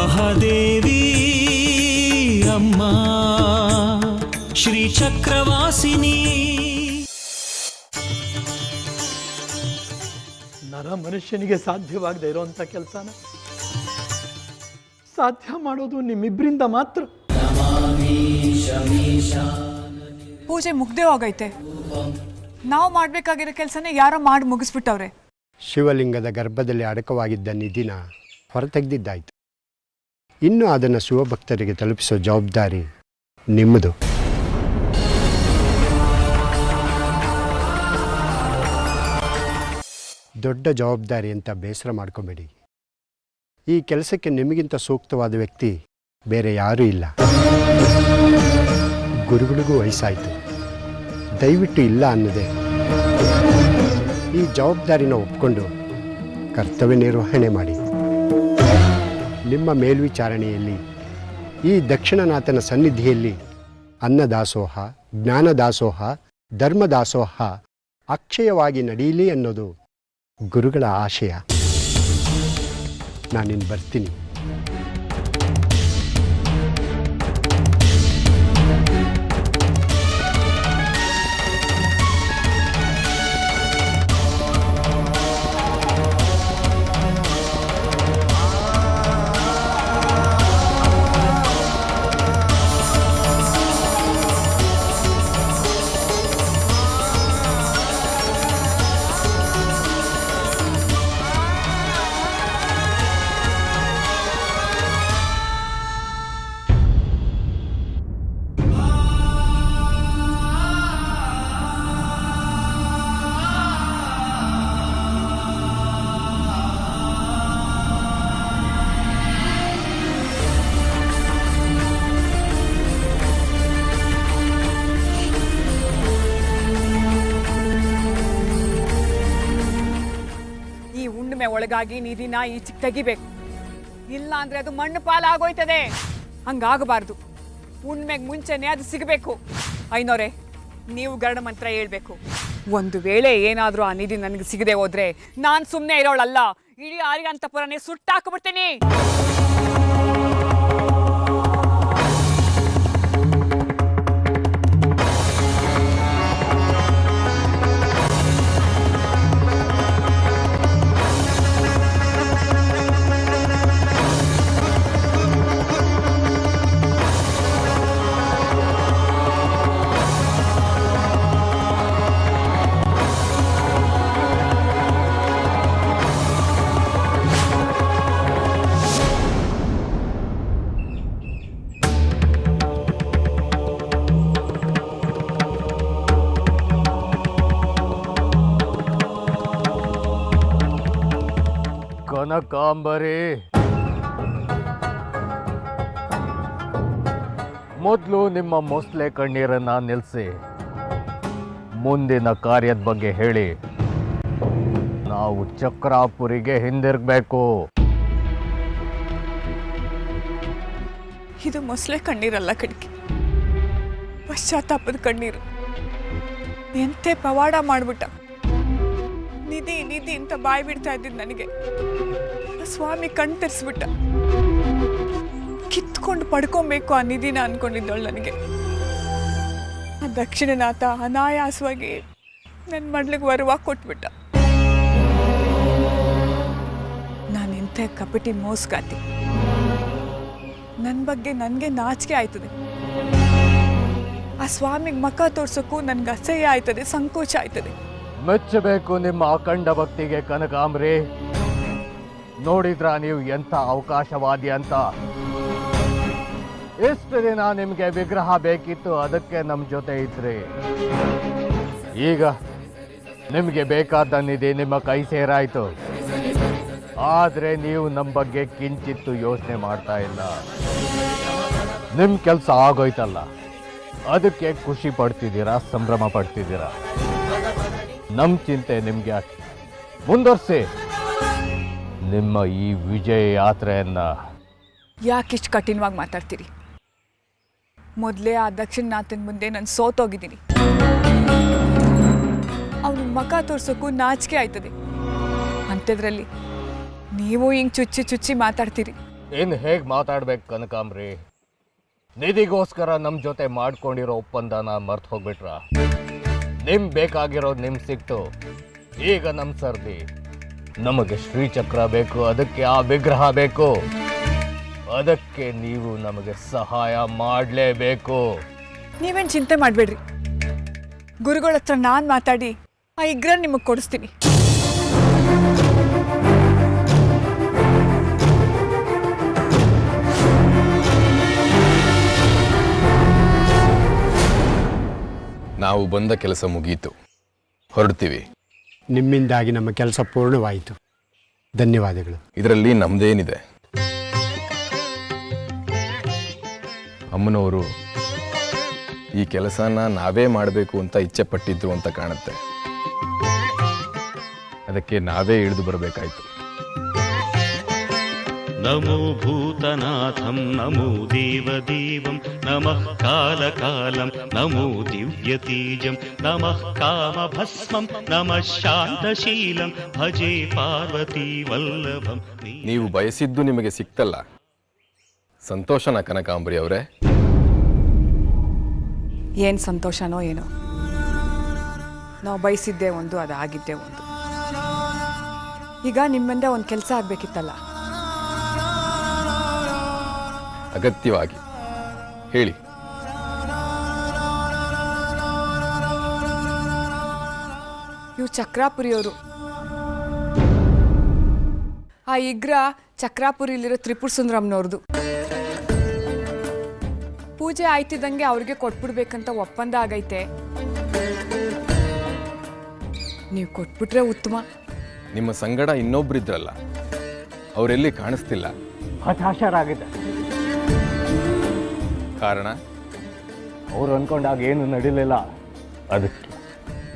ಮಹಾದೇವಿ ಅಮ್ಮ ಶ್ರೀ ಚಕ್ರವಾಸಿನಿ. ನರ ಮನುಷ್ಯನಿಗೆ ಸಾಧ್ಯವಾಗದೆ ಇರುವಂಥ ಕೆಲಸನ ಸಾಧ್ಯ ಮಾಡೋದು ನಿಮ್ಮಿಬ್ಬರಿಂದ ಮಾತ್ರ. ಪೂಜೆ ಮುಗ್ದೇ ಹೋಗೈತೆ. ನಾವು ಮಾಡಬೇಕಾಗಿರೋ ಕೆಲಸನೇ ಯಾರೋ ಮಾಡಿ ಮುಗಿಸ್ಬಿಟ್ಟವ್ರೆ. ಶಿವಲಿಂಗದ ಗರ್ಭದಲ್ಲಿ ಅಡಕವಾಗಿದ್ದ ನಿಧಿನ ಹೊರತೆಗೆದಿದ್ದಾಯಿತು. ಇನ್ನು ಅದನ್ನು ಶಿವಭಕ್ತರಿಗೆ ತಲುಪಿಸೋ ಜವಾಬ್ದಾರಿ ನಿಮ್ಮದು. ದೊಡ್ಡ ಜವಾಬ್ದಾರಿ ಅಂತ ಬೇಸರ ಮಾಡ್ಕೊಬೇಡಿ. ಈ ಕೆಲಸಕ್ಕೆ ನಿಮಗಿಂತ ಸೂಕ್ತವಾದ ವ್ಯಕ್ತಿ ಬೇರೆ ಯಾರೂ ಇಲ್ಲ. ಗುರುಗಳಿಗೂ ವಯಸ್ಸಾಯಿತು. ದಯವಿಟ್ಟು ಇಲ್ಲ ಅನ್ನದೆ ಈ ಜವಾಬ್ದಾರಿನ ಒಪ್ಕೊಂಡು ಕರ್ತವ್ಯ ನಿರ್ವಹಣೆ ಮಾಡಿ. ನಿಮ್ಮ ಮೇಲ್ವಿಚಾರಣೆಯಲ್ಲಿ ಈ ದಕ್ಷಿಣನಾಥನ ಸನ್ನಿಧಿಯಲ್ಲಿ ಅನ್ನದಾಸೋಹ, ಜ್ಞಾನದಾಸೋಹ, ಧರ್ಮದಾಸೋಹ ಅಕ್ಷಯವಾಗಿ ನಡೆಯಲಿ ಅನ್ನೋದು ಗುರುಗಳ ಆಶಯ. ನಾನಿನ್ನು ಬರ್ತೀನಿ. ಒಳಗಾಗಿ ನಿಧಿನ ಈಚೆಗೆ ತೆಗಿಬೇಕು. ಇಲ್ಲ ಅಂದ್ರೆ ಅದು ಮಣ್ಣು ಪಾಲಾಗೋಯ್ತದೆ. ಹಂಗಾಗಬಾರ್ದು. ಹುಣ್ಮೆಗೆ ಮುಂಚೆನೆ ಅದು ಸಿಗಬೇಕು. ಐನೋರೆ, ನೀವು ಗರುಡ ಮಂತ್ರ ಹೇಳ್ಬೇಕು. ಒಂದು ವೇಳೆ ಏನಾದರೂ ಆ ನಿಧಿ ನನಗೆ ಸಿಗದೆ ಹೋದ್ರೆ ನಾನು ಸುಮ್ಮನೆ ಇರೋಳಲ್ಲ. ಇಡೀ ಆರ್ಯಾಂತಪುರನೇ ಸುಟ್ಟಾಕ್ಬಿಡ್ತೀನಿ. ಕನಕಾಂಬರಿ, ಮೊದಲು ನಿಮ್ಮ ಮೊಸಳೆ ಕಣ್ಣೀರನ್ನ ನಿಲ್ಲಿಸಿ ಮುಂದಿನ ಕಾರ್ಯದ ಬಗ್ಗೆ ಹೇಳಿ. ನಾವು ಚಕ್ರಾಪುರಿಗೆ ಹಿಂದಿರುಗಬೇಕು. ಇದು ಮೊಸಳೆ ಕಣ್ಣೀರಲ್ಲ ಕಣ್ಕಿ, ಪಶ್ಚಾತ್ತಾಪದ ಕಣ್ಣೀರು. ಎಂತೆ ಪವಾಡ ಮಾಡ್ಬಿಟ್ಟ. ನಿಧಿ ನಿಧಿ ಅಂತ ಬಾಯಿ ಬಿಡ್ತಾ ಇದ್ದಿದ್ದು ನನಗೆ ಸ್ವಾಮಿ ಕಣ್ ತೆರೆಸ್ಬಿಟ್ಟ. ಕಿತ್ಕೊಂಡು ಪಡ್ಕೊಬೇಕು ಆ ನಿಧಿನ ಅನ್ಕೊಂಡಿದ್ದವಳು ನನಗೆ. ಆ ದಕ್ಷಿಣನಾಥ ಅನಾಯಾಸವಾಗಿ ನನ್ನ ಮಡ್ಲಿಗೆ ವರವಾಗಿ ಕೊಟ್ಬಿಟ್ಟ. ನಾನೆಂಥ ಕಪಟಿ ಮೋಸ್ಗಾತಿ. ನನ್ನ ಬಗ್ಗೆ ನನಗೆ ನಾಚಿಕೆ ಆಯ್ತದೆ. ಆ ಸ್ವಾಮಿಗೆ ಮಖ ತೋರ್ಸೋಕ್ಕೂ ನನಗೆ ಅಸಹ್ಯ ಆಯ್ತದೆ, ಸಂಕೋಚ ಆಯ್ತದೆ. ಮೆಚ್ಚಬೇಕು ನಿಮ್ಮ ಅಖಂಡ ಭಕ್ತಿಗೆ ಕನಕಾಂಬರಿ. ನೋಡಿದ್ರ ನೀವು ಎಂಥ ಅವಕಾಶವಾದಿ ಅಂತ. ಎಷ್ಟು ದಿನ ನಿಮಗೆ ವಿಗ್ರಹ ಬೇಕಿತ್ತು, ಅದಕ್ಕೆ ನಮ್ಮ ಜೊತೆ ಇದ್ರಿ. ಈಗ ನಿಮಗೆ ಬೇಕಾದ ನಿಧಿ ನಿಮ್ಮ ಕೈ ಸೇರಾಯ್ತು. ಆದರೆ ನೀವು ನಮ್ಮ ಬಗ್ಗೆ ಕಿಂಚಿತ್ತು ಯೋಚನೆ ಮಾಡ್ತಾ ಇಲ್ಲ. ನಿಮ್ಮ ಕೆಲಸ ಆಗೋಯ್ತಲ್ಲ, ಅದಕ್ಕೆ ಖುಷಿ ಪಡ್ತಿದ್ದೀರಾ, ಸಂಭ್ರಮ ಪಡ್ತಿದ್ದೀರಾ. ನಮ್ಮ ಚಿಂತೆ ನಿಮಗೆ ಮುಂದುವರಿಸಿ ನಿಮ್ಮ ಈ ವಿಜಯ ಯಾತ್ರೆಯನ್ನ. ಯಾಕಿಷ್ಟು ಕಠಿಣವಾಗಿ ಮಾತಾಡ್ತೀರಿ? ಮೊದಲೇ ಆ ದಕ್ಷಿಣನಾಥನ ಮುಂದೆ ನಾನು ಸೋತೋಗಿದ್ದೀನಿ. ಅವನು ಮಖ ತೋರ್ಸೋಕ್ಕೂ ನಾಚಿಕೆ ಆಯ್ತದೆ. ಅಂಥದ್ರಲ್ಲಿ ನೀವು ಹಿಂಗೆ ಚುಚ್ಚಿ ಚುಚ್ಚಿ ಮಾತಾಡ್ತೀರಿ. ಇನ್ನು ಹೇಗೆ ಮಾತಾಡ್ಬೇಕು ಕನಕಾಂಬ್ರಿ? ನಿಧಿಗೋಸ್ಕರ ನಮ್ಮ ಜೊತೆ ಮಾಡ್ಕೊಂಡಿರೋ ಒಪ್ಪಂದನ ಮರ್ತು ಹೋಗ್ಬಿಟ್ರ? ನಿಮ್ಗೆ ಬೇಕಾಗಿರೋದು ನಿಮ್ಗೆ ಸಿಕ್ತು, ಈಗ ನಮ್ಮ ಸರ್ದಿ. ನಮಗೆ ಶ್ರೀಚಕ್ರ ಬೇಕು, ಅದಕ್ಕೆ ಆ ವಿಗ್ರಹ ಬೇಕು, ಅದಕ್ಕೆ ನೀವು ನಮಗೆ ಸಹಾಯ ಮಾಡಲೇಬೇಕು. ನೀವೇನು ಚಿಂತೆ ಮಾಡಬೇಡ್ರಿ, ಗುರುಗಳ ಹತ್ರ ನಾನು ಮಾತಾಡಿ ಆ ವಿಗ್ರಹ ನಿಮಗೆ ಕೊಡಿಸ್ತೀನಿ. ನಾವು ಬಂದ ಕೆಲಸ ಮುಗೀತು, ಹೊರಡ್ತೀವಿ. ನಿಮ್ಮಿಂದಾಗಿ ನಮ್ಮ ಕೆಲಸ ಪೂರ್ಣವಾಯಿತು. ಧನ್ಯವಾದಗಳು. ಇದರಲ್ಲಿ ನಮ್ದೇನಿದೆ? ಅಮ್ಮನವರು ಈ ಕೆಲಸನ ನಾವೇ ಮಾಡಬೇಕು ಅಂತ ಇಚ್ಛೆ ಪಟ್ಟಿದ್ರು ಅಂತ ಕಾಣುತ್ತೆ. ಅದಕ್ಕೆ ನಾವೇ ಇಳಿದು ಬರಬೇಕಾಯ್ತು. ನಮೋ ಭೂತನಾಥಂ ನಮೋ ದೇವದೇವಂ ನಮಃ ಕಾಲಕಾಲಂ ನಮೋ ದಿವ್ಯತೀಜಂ ನಮಃ ಕಾಮಭಸ್ಮಂ ನಮಃ ಶಾಂತಶೀಲಂ ಭಜೆ ಪಾರ್ವತಿ ವಲ್ಲಭಂ. ನೀವು ಬಯಸಿದ್ದು ನಿಮಗೆ ಸಿಕ್ತಲ್ಲ, ಸಂತೋಷನ ಕನಕಾಂಬರಿ ಅವರೇ? ಏನು ಸಂತೋಷನೋ ಏನೋ, ನಾವು ಬಯಸಿದ್ದೇ ಒಂದು, ಅದಾಗಿದ್ದೇ ಒಂದು. ಈಗ ನಿಮ್ಮಿಂದ ಒಂದು ಕೆಲಸ ಆಗಬೇಕಿತ್ತಲ್ಲ. ಅಗತ್ಯವಾಗಿ ಹೇಳಿ. ಇವು ಚಕ್ರಾಪುರಿಯವರು. ಆ ವಿಗ್ರಹ ಚಕ್ರಾಪುರಿಲಿರೋ ತ್ರಿಪುರ ಸುಂದರಮ್ನವ್ರದ್ದು. ಪೂಜೆ ಆಯ್ತಿದ್ದಂಗೆ ಅವ್ರಿಗೆ ಕೊಟ್ಬಿಡ್ಬೇಕಂತ ಒಪ್ಪಂದ ಆಗೈತೆ. ನೀವು ಕೊಟ್ಬಿಟ್ರೆ ಉತ್ತಮ. ನಿಮ್ಮ ಸಂಗಡ ಇನ್ನೊಬ್ರಿದ್ರಲ್ಲ, ಅವರೆಲ್ಲಿ ಕಾಣಿಸ್ತಿಲ್ಲ. ಹತಾಶರಾಗಿದೆ. ಕಾರಣ? ಅವ್ರು ಅನ್ಕೊಂಡಾಗ ಏನು ನಡೀಲಿಲ್ಲ, ಅದಕ್ಕೆ.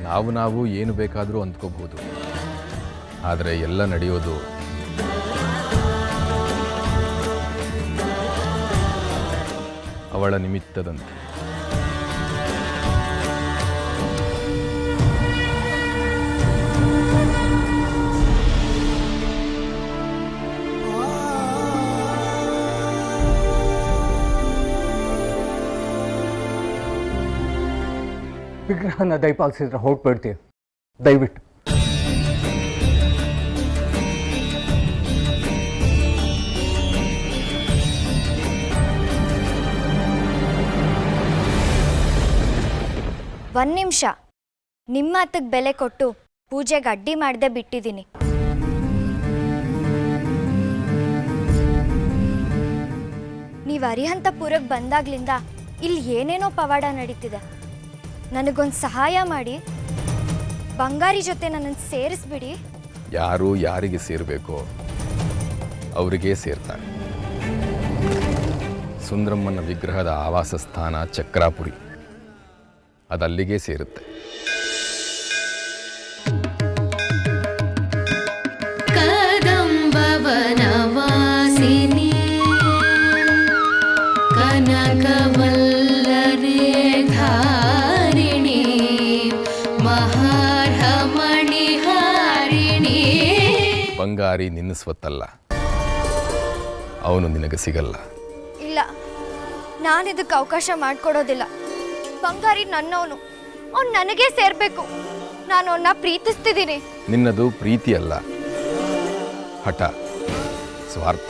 ನಾವು ಏನು ಬೇಕಾದರೂ ಅಂದ್ಕೋಬಹುದು, ಆದರೆ ಎಲ್ಲ ನಡೆಯೋದು ಅವಳ ನಿಮಿತ್ತದಂತೆ. ವಿಗ್ರಹನ ದಯಪಾಲಿಸಿದ್ರೆ ಹೊರಟ್ಬಿಡ್ತೀವಿ, ದಯವಿಟ್ಟು. ಒಂದು ನಿಮಿಷ, ನಿಮ್ಮ ಮಾತಿಗೆ ಬೆಲೆ ಕೊಟ್ಟು ಪೂಜೆಗೆ ಅಡ್ಡಿ ಮಾಡದೆ ಬಿಟ್ಟಿದ್ದೀನಿ. ನೀವು ಅರಿಹಂತಪುರಕ್ಕೆ ಬಂದಾಗ್ಲಿಂದ ಇಲ್ಲಿ ಏನೇನೋ ಪವಾಡ ನಡೀತಿದೆ. ನನಗೊಂದು ಸಹಾಯ ಮಾಡಿ, ಬಂಗಾರಿ ಜೊತೆ ನನ್ನನ್ನು ಸೇರಿಸ್ಬಿಡಿ. ಯಾರು ಯಾರಿಗೆ ಸೇರಬೇಕೋ ಅವರಿಗೆ ಸೇರ್ತಾರೆ. ಸುಂದರಮ್ಮನ ವಿಗ್ರಹದ ಆವಾಸ ಸ್ಥಾನ ಚಕ್ರಾಪುರಿ, ಅದಲ್ಲಿಗೆ ಸೇರುತ್ತೆ. ಕದಂಬವನವಾಸಿನಿ ಕನಕವಲ್ಲರೆ ಧಾರಿಣಿ ಮಹಾರ್ಹಮಣಿ ಹಾರಿಣಿ. ಬಂಗಾರಿ ನಿನ್ನ ಸ್ವತ್ತಲ್ಲ, ಅವನು ನಿನಗೆ ಸಿಗಲ್ಲ. ಇಲ್ಲ, ನಾನಿದಕ್ಕೆ ಅವಕಾಶ ಮಾಡಿಕೊಡೋದಿಲ್ಲ. ಬಂಗಾರಿ ನನ್ನವನು, ಅವ್ನು ನನಗೇ ಸೇರಬೇಕು. ನಾನು ಅವನ್ನ ಪ್ರೀತಿಸ್ತಿದ್ದೀನಿ. ನಿನ್ನದು ಪ್ರೀತಿ ಅಲ್ಲ, ಹಠ, ಸ್ವಾರ್ಥ.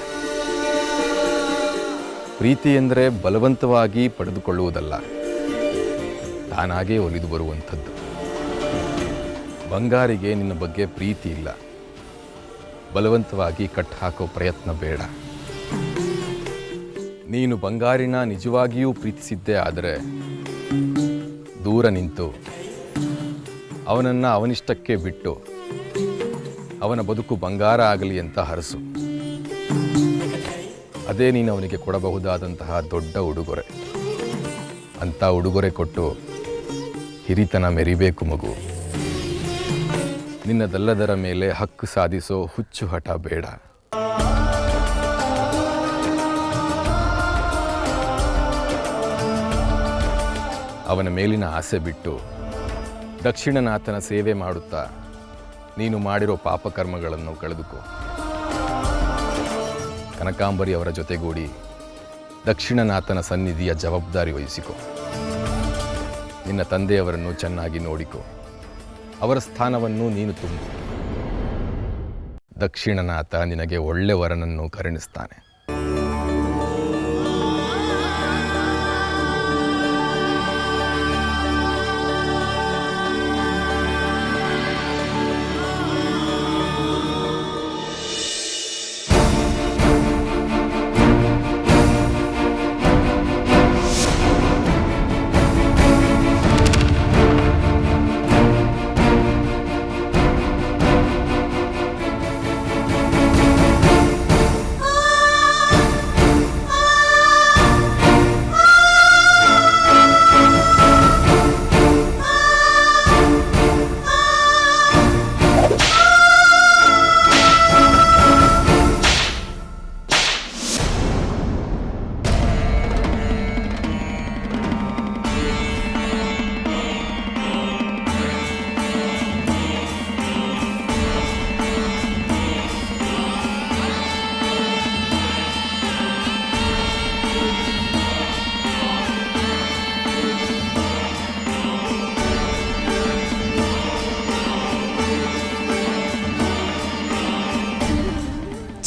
ಪ್ರೀತಿ ಎಂದರೆ ಬಲವಂತವಾಗಿ ಪಡೆದುಕೊಳ್ಳುವುದಲ್ಲ, ತಾನಾಗೇ ಒಲಿದು ಬರುವಂಥದ್ದು. ಬಂಗಾರಿಗೆ ನಿನ್ನ ಬಗ್ಗೆ ಪ್ರೀತಿ ಇಲ್ಲ, ಬಲವಂತವಾಗಿ ಕಟ್ ಹಾಕೋ ಪ್ರಯತ್ನ ಬೇಡ. ನೀನು ಬಂಗಾರಿನ ನಿಜವಾಗಿಯೂ ಪ್ರೀತಿಸಿದ್ದೇ ಆದರೆ ದೂರ ನಿಂತು ಅವನನ್ನು ಅವನಿಷ್ಟಕ್ಕೆ ಬಿಟ್ಟು ಅವನ ಬದುಕು ಬಂಗಾರ ಆಗಲಿ ಅಂತ ಹರಸು. ಅದೇ ನೀನು ಅವನಿಗೆ ಕೊಡಬಹುದಾದಂತಹ ದೊಡ್ಡ ಉಡುಗೊರೆ. ಅಂಥ ಉಡುಗೊರೆ ಕೊಟ್ಟು ಹಿರಿತನ ಮೆರಿಬೇಕು ಮಗು. ನಿನ್ನದಲ್ಲದರ ಮೇಲೆ ಹಕ್ಕು ಸಾಧಿಸೋ ಹುಚ್ಚು ಹಠ ಬೇಡ. ಅವನ ಮೇಲಿನ ಆಸೆ ಬಿಟ್ಟು ದಕ್ಷಿಣನಾಥನ ಸೇವೆ ಮಾಡುತ್ತಾ ನೀನು ಮಾಡಿರೋ ಪಾಪಕರ್ಮಗಳನ್ನು ಕಳೆದುಕೋ. ಕನಕಾಂಬರಿ ಅವರ ಜೊತೆಗೂಡಿ ದಕ್ಷಿಣನಾಥನ ಸನ್ನಿಧಿಯ ಜವಾಬ್ದಾರಿ ವಹಿಸಿಕೊ. ನಿನ್ನ ತಂದೆಯವರನ್ನು ಚೆನ್ನಾಗಿ ನೋಡಿಕೊ. ಅವರ ಸ್ಥಾನವನ್ನು ನೀನು ತುಂಬು. ದಕ್ಷಿಣನಾಥ ನಿನಗೆ ಒಳ್ಳೆ ವರನನ್ನು ಕರುಣಿಸ್ತಾನೆ.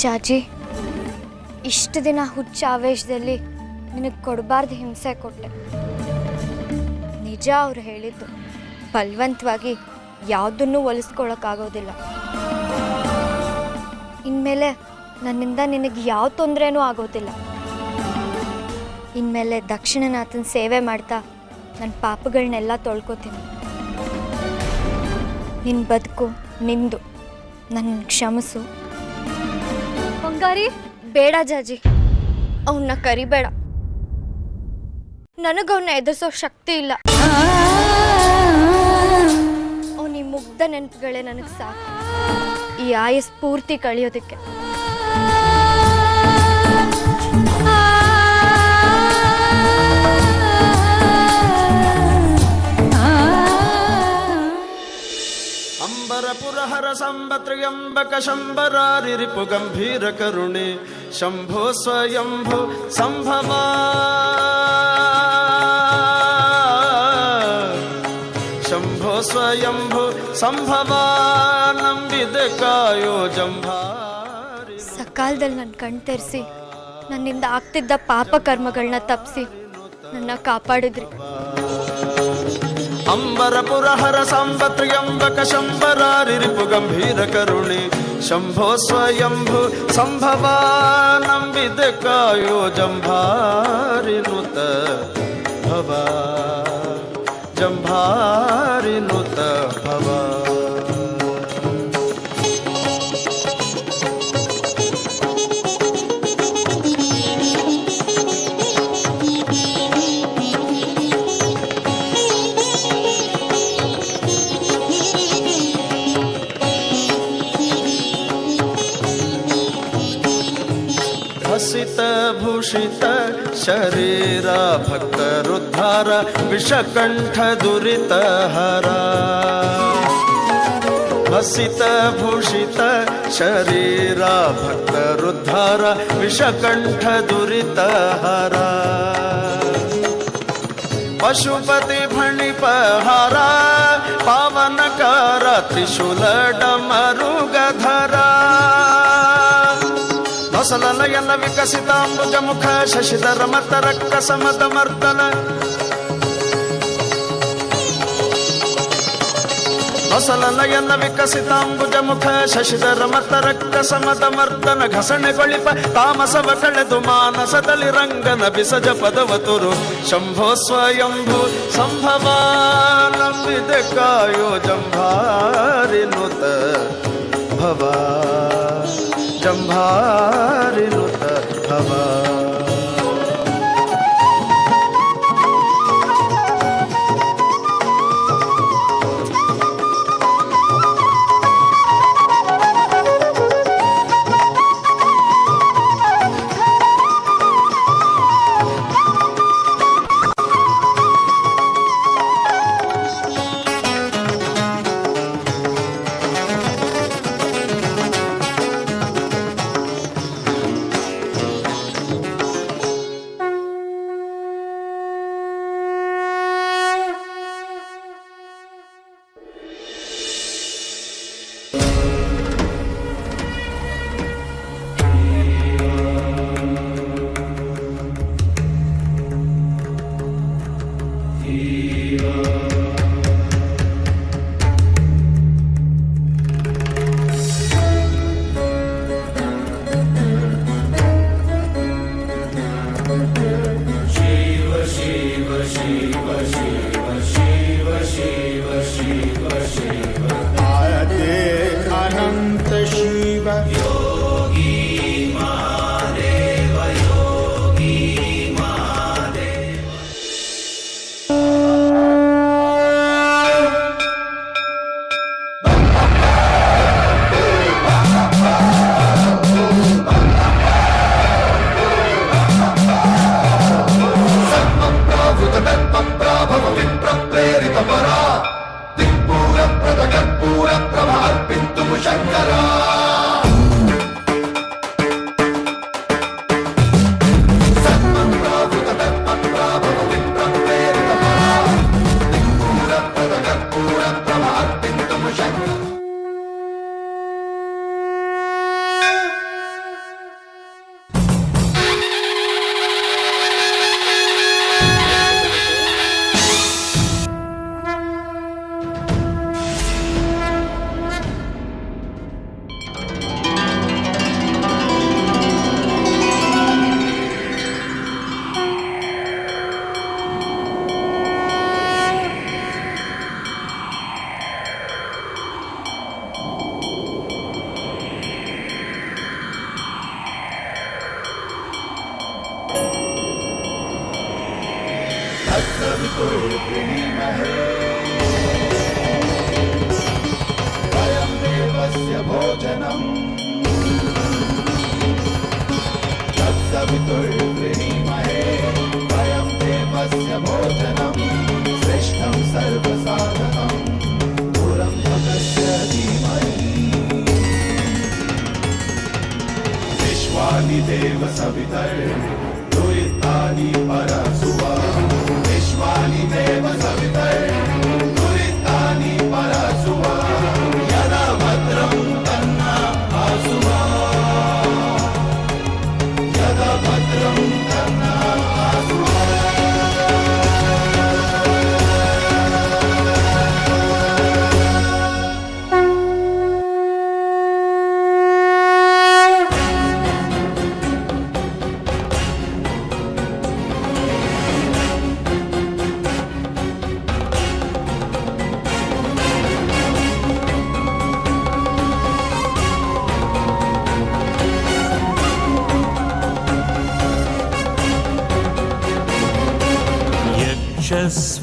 ಚಾಚಿ, ಇಷ್ಟು ದಿನ ಹುಚ್ಚ ಆವೇಶದಲ್ಲಿ ನಿನಗೆ ಕೊಡಬಾರ್ದು ಹಿಂಸೆ ಕೊಟ್ಟೆ. ನಿಜ ಅವ್ರು ಹೇಳಿದ್ದು, ಬಲವಂತವಾಗಿ ಯಾವುದನ್ನೂ ಒಲಿಸ್ಕೊಳ್ಳೋಕ್ಕಾಗೋದಿಲ್ಲ. ಇನ್ಮೇಲೆ ನನ್ನಿಂದ ನಿನಗೆ ಯಾವ ತೊಂದರೆನೂ ಆಗೋದಿಲ್ಲ. ಇನ್ಮೇಲೆ ದಕ್ಷಿಣನಾಥನ ಸೇವೆ ಮಾಡ್ತಾ ನನ್ನ ಪಾಪಗಳನ್ನೆಲ್ಲ ತೊಳ್ಕೊತೀನಿ. ನಿನ್ನ ಬದುಕು ನಿಂದು, ನನ್ನ ಕ್ಷಮಿಸು. ಬಂಗಾರಿ, ಬೇಡ ಜಾಜಿ, ಅವನ್ನ ಕರಿಬೇಡ. ನನಗವನ್ನ ಎದುರಿಸೋ ಶಕ್ತಿ ಇಲ್ಲ. ಅವನ ಮುಗ್ಧ ನೆನಪುಗಳೇ ನನಗೆ ಸಾಕು ಈ ಆಯಸ್ ಪೂರ್ತಿ ಕಳಿಯೋದಕ್ಕೆ. ಅಂಬರಪುರಹರ ಸಂಬತ್ರಯಂಬಕ ಶಂಬರಾರಿರಿಪು ಗಂಭೀರ ಕರುಣೆ ಶಂಭೋ ಸ್ವಯಂಭು ಸಂಭವ ಶಂಭೋ ಸ್ವಯಂಭು ಸಂಭವ ನಂಬಿದೆ ಕಾಯೋ ಜಂಭಾರಿ. ಸಕಾಲದಲ್ಲಿ ನನ್ನ ಕಣ್ ತೆರೆಸಿ ನನ್ನಿಂದ ಆಗ್ತಿದ್ದ ಪಾಪ ಕರ್ಮಗಳನ್ನ ತಪ್ಪಿಸಿ ನನ್ನ ಕಾಪಾಡಿದ್ರಿ. ಅಂಬರಪುರಹರ ಸಂಬತ್ರಯಂಬಕ ಶಂಬರಾರಿರಿಪು ಗಂಭೀರ ಕರುಣೆ ಶಂಭೋ ಸ್ವಯಂಭು ಸಂಭವ ನಂಬಿದೆ ಕಾಯೋ ಜಂಭಾರಿ ನುತ ಭವ ಜಂಭಾರಿ ನುತ ಭವ. ಹಸಿತ ಭೂಷಿತ ಶರೀರ ಭಕ್ತರುದ್ಧಾರ ವಿಷಕಂಠ ದುರಿತ ಹರ. ಹಸಿತ ಭೂಷಿತ ಶರೀರ ಭಕ್ತರುದ್ಧಾರ ವಿಷಕಂಠ ದುರಿತ ಹರ. ಪಶುಪತಿ ಫಣಿಪಹಾರ ಪಾವನಕಾರ ತ್ರಿಶೂಲ ಡಮರುಗಧರ. ಹೊಸಲನಯನ ವಿಕಸಿತಾಂಬುಜ ಮುಖ ಶಶಿಧರ ಮತ ರಕ್ತ ಸಮದ ಮರ್ದನ. ಹೊಸಲನಯನ ವಿಕಸಿತಾಂಬುಜ ಮುಖ ಶಶಿಧರ ಮತ ರಕ್ತ ಸಮದ ಮರ್ದನ. ಘಸಣೆಗೊಳಿಪ ತಾಮಸವ ಕಳೆದು ಮಾನಸದಲ್ಲಿ ರಂಗನ ಬಿಸಜ ಪದವತುರು ಶಂಭೋ ಸ್ವಯಂಭು ಸಂಭವ ನಂಬಿದೆ ಕಾಯೋ ಜಂಭಾರಿ ನುತ ಭವ ಜಂಭಾರಿ ನುತ ಭವ.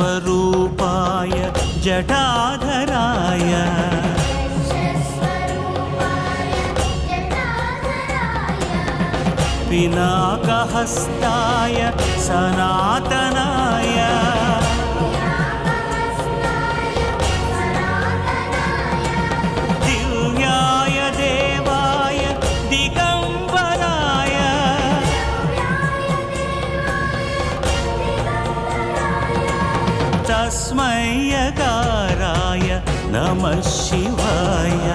यक्षस्वरूपाय जटाधराय पिनाकहस्ताय सनातनाय दिव्याय देवाय दिगम्बराय तस्मै यकाराय नमः शिवाय।